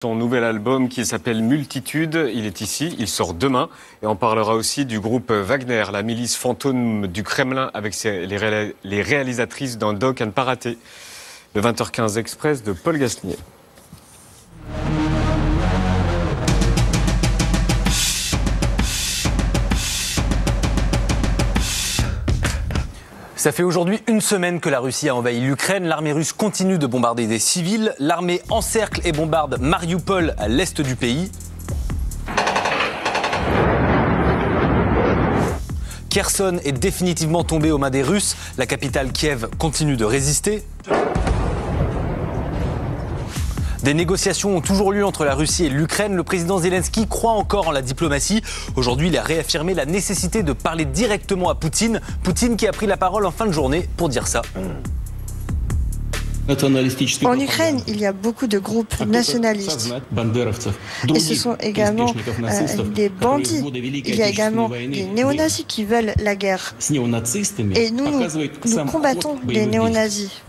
Son nouvel album qui s'appelle Multitude, il est ici, il sort demain et on parlera aussi du groupe Wagner, la milice fantôme du Kremlin avec les réalisatrices d'un doc à ne pas rater. Le 20h15 Express de Paul Gasnier. Ça fait aujourd'hui une semaine que la Russie a envahi l'Ukraine. L'armée russe continue de bombarder des civils. L'armée encercle et bombarde Mariupol à l'est du pays. Kherson est définitivement tombée aux mains des Russes. La capitale Kiev continue de résister. Des négociations ont toujours lieu entre la Russie et l'Ukraine. Le président Zelensky croit encore en la diplomatie. Aujourd'hui, il a réaffirmé la nécessité de parler directement à Poutine. Poutine qui a pris la parole en fin de journée pour dire ça. En Ukraine, il y a beaucoup de groupes nationalistes. Et ce sont également des bandits. Il y a également des néonazis qui veulent la guerre. Et nous combattons les néonazis.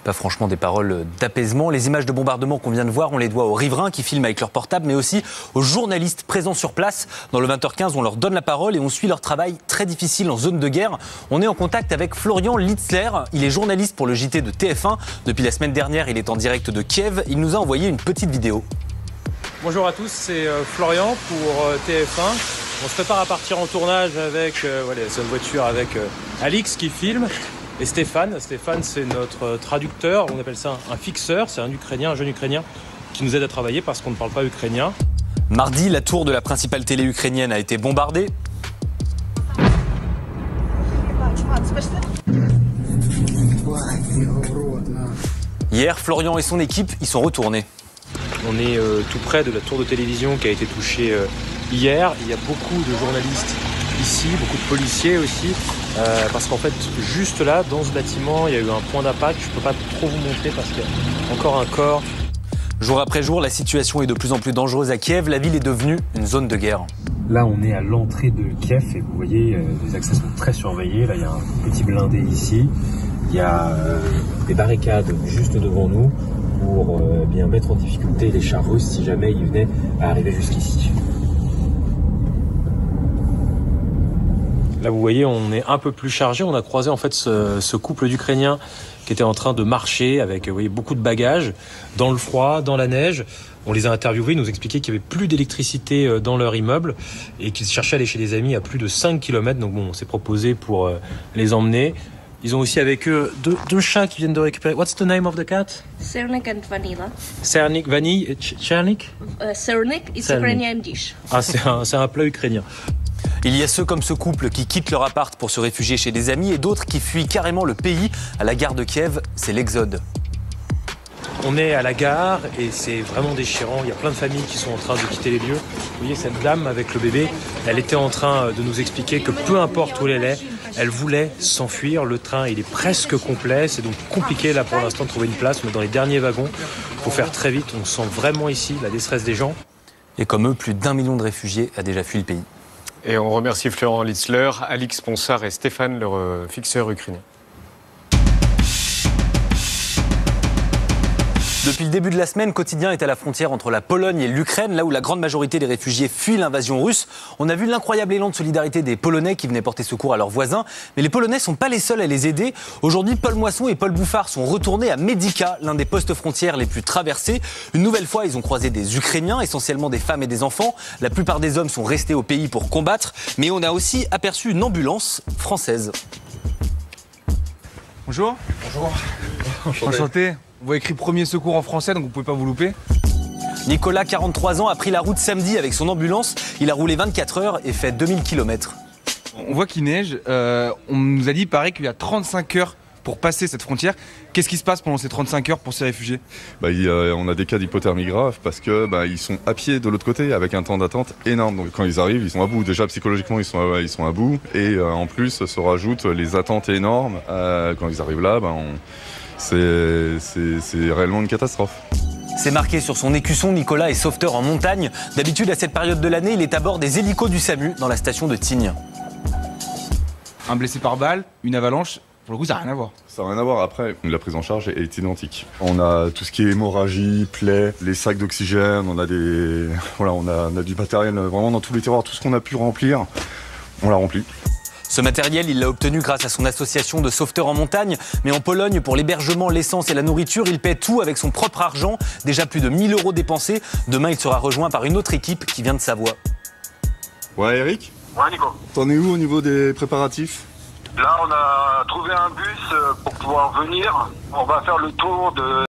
Pas franchement des paroles d'apaisement. Les images de bombardement qu'on vient de voir, on les doit aux riverains qui filment avec leur portable, mais aussi aux journalistes présents sur place. Dans le 20h15, on leur donne la parole et on suit leur travail très difficile en zone de guerre. On est en contact avec Florian Litzler. Il est journaliste pour le JT de TF1. Depuis la semaine dernière, il est en direct de Kiev. Il nous a envoyé une petite vidéo. Bonjour à tous, c'est Florian pour TF1. On se prépare à partir en tournage avec cette voiture avec Alix qui filme. Et Stéphane, c'est notre traducteur, on appelle ça un fixeur, c'est un Ukrainien, un jeune Ukrainien qui nous aide à travailler parce qu'on ne parle pas ukrainien. Mardi, la tour de la principale télé ukrainienne a été bombardée. Hier, Florian et son équipe y sont retournés. On est tout près de la tour de télévision qui a été touchée hier. Il y a beaucoup de journalistes ici, beaucoup de policiers aussi. Parce qu'en fait, juste là, dans ce bâtiment, il y a eu un point d'impact. Je ne peux pas trop vous montrer parce qu'il y a encore un corps. Jour après jour, la situation est de plus en plus dangereuse à Kiev. La ville est devenue une zone de guerre. Là, on est à l'entrée de Kiev et vous voyez, les accès sont très surveillés. Là, il y a un petit blindé ici. Il y a des barricades juste devant nous pour bien mettre en difficulté les chars russes si jamais ils venaient à arriver jusqu'ici. Là, vous voyez, on est un peu plus chargé. On a croisé en fait ce couple d'Ukrainiens qui était en train de marcher avec beaucoup de bagages dans le froid, dans la neige. On les a interviewés, ils nous expliquaient qu'il n'y avait plus d'électricité dans leur immeuble et qu'ils cherchaient à aller chez des amis à plus de 5 km. Donc bon, on s'est proposé pour les emmener. Ils ont aussi avec eux deux chats qui viennent de récupérer. What's the name of the cat? Cernik and Vanilla. Cernik, vanille et Chernik? Cernik is Ukrainian dish. Ah, c'est un plat ukrainien. Il y a ceux comme ce couple qui quittent leur appart pour se réfugier chez des amis et d'autres qui fuient carrément le pays. À la gare de Kiev, c'est l'exode. On est à la gare et c'est vraiment déchirant. Il y a plein de familles qui sont en train de quitter les lieux. Vous voyez cette dame avec le bébé, elle était en train de nous expliquer que peu importe où elle est, elle voulait s'enfuir. Le train, il est presque complet. C'est donc compliqué là pour l'instant de trouver une place. On est dans les derniers wagons. Il faut faire très vite. On sent vraiment ici la détresse des gens. Et comme eux, plus d'1 million de réfugiés a déjà fui le pays. Et on remercie Florian Litzler, Alix Ponsard et Stéphane, leur fixeur ukrainien. Depuis le début de la semaine, Quotidien est à la frontière entre la Pologne et l'Ukraine, là où la grande majorité des réfugiés fuient l'invasion russe. On a vu l'incroyable élan de solidarité des Polonais qui venaient porter secours à leurs voisins. Mais les Polonais ne sont pas les seuls à les aider. Aujourd'hui, Paul Moisson et Paul Bouffard sont retournés à Medica, l'un des postes frontières les plus traversés. Une nouvelle fois, ils ont croisé des Ukrainiens, essentiellement des femmes et des enfants. La plupart des hommes sont restés au pays pour combattre. Mais on a aussi aperçu une ambulance française. Bonjour. Bonjour. Enchanté. On voit écrit premier secours en français, donc vous pouvez pas vous louper. Nicolas, 43 ans, a pris la route samedi avec son ambulance. Il a roulé 24 heures et fait 2000 km. On voit qu'il neige. On nous a dit, pareil, qu'il y a 35 heures pour passer cette frontière. Qu'est-ce qui se passe pendant ces 35 heures pour ces réfugiés? On a des cas d'hypothermie grave parce que ils sont à pied de l'autre côté avec un temps d'attente énorme. Donc quand ils arrivent, ils sont à bout. Déjà psychologiquement, ils sont à bout. Et en plus, se rajoutent les attentes énormes. Quand ils arrivent là, c'est réellement une catastrophe. C'est marqué sur son écusson. Nicolas est sauveteur en montagne. D'habitude, à cette période de l'année, il est à bord des hélicos du SAMU dans la station de Tignes. Un blessé par balle, une avalanche. pour le coup, ça n'a rien à voir. Ça n'a rien à voir. Après, la prise en charge est identique. On a tout ce qui est hémorragie, plaies, les sacs d'oxygène, on a du matériel vraiment dans tous les tiroirs. Tout ce qu'on a pu remplir, on l'a rempli. Ce matériel, il l'a obtenu grâce à son association de sauveteurs en montagne. Mais en Pologne, pour l'hébergement, l'essence et la nourriture, il paie tout avec son propre argent. Déjà plus de 1000 € dépensés. Demain, il sera rejoint par une autre équipe qui vient de Savoie. Ouais, Eric ? Ouais, Nico. T'en es où au niveau des préparatifs ? Là, on a trouvé un bus pour pouvoir venir. On va faire le tour de